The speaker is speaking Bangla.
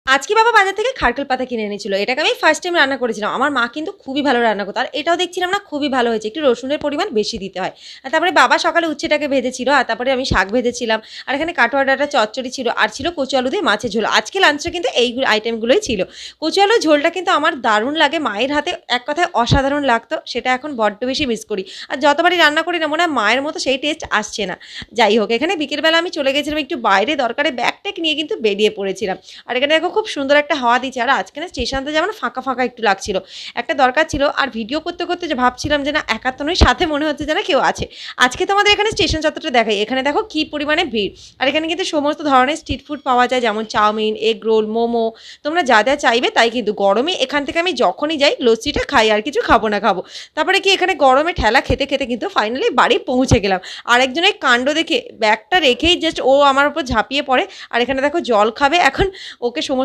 আজকে বাবা বাজার থেকে খারকেল পাতা কিনে এনেছিল। এটাকে আমি ফার্স্ট টাইম রান্না করেছিলাম। আমার মা কিন্তু খুবই ভালো রান্না করতো। আর এটাও দেখছিলাম না খুবই ভালো হয়েছে। একটু রসুনের পরিমাণ বেশি দিতে হয়। আর তারপরে বাবা সকালে উচ্ছেটাকে ভেজেছিল। আর তারপরে আমি শাক ভেজেছিলাম। আর এখানে কাটোয়া ডাঁটার চচ্চড়ি ছিল। আর ছিল কচু আলু দিয়ে মাছের ঝোল। আজকে লাঞ্চে কিন্তু এই আইটেমগুলোই ছিল। কচু আলুর ঝোলটা কিন্তু আমার দারুণ লাগে। মায়ের হাতে এক কথায় অসাধারণ লাগতো। সেটা এখন বড্ড বেশি মিস করি। আর যতবারই রান্না করি না মনে হয় মায়ের মতো সেই টেস্ট আসছে না। যাই হোক এখানে বিকেলবেলা আমি চলে গেছিলাম একটু বাইরে দরকারে ব্যাগ-ট্যাগ নিয়ে কিন্তু বেরিয়ে পড়েছিলাম। আর এখানে দেখো খুব সুন্দর একটা হাওয়া দিচ্ছে। আর আজকে না স্টেশনটা যেমন ফাঁকা, ফাঁকা একটু লাগছিল। একটা দরকার ছিল আর ভিডিও করতে, করতে যে ভাবছিলাম যে না একা তো নই, সাথে মনে হচ্ছে যেন কেউ আছে। আজকে তোমাদের এখানে স্টেশন চত্বরটা দেখাই। এখানে দেখো কি পরিমাণে ভিড়। আর এখানে কিন্তু সমস্ত ধরনের স্ট্রিট ফুড পাওয়া যায় যেমন চাউমিন, এগ রোল, মোমো। তোমরা যা, যা চাইবে তাই কিন্তু গরমে এখান থেকে আমি যখনই যাই লস্যিটা খাই আর কিছু খাবো না খাবো। তারপরে কি এখানে গরমে ঠেলা খেতে, খেতে কিন্তু ফাইনালি বাড়ি পৌঁছে গেলাম। আরেকজনের কাণ্ড দেখে ব্যাগটা রেখেই জাস্ট ও আমার উপর ঝাঁপিয়ে পড়ে। আর এখানে দেখো জল খাবে। এখন ওকে সমস্ত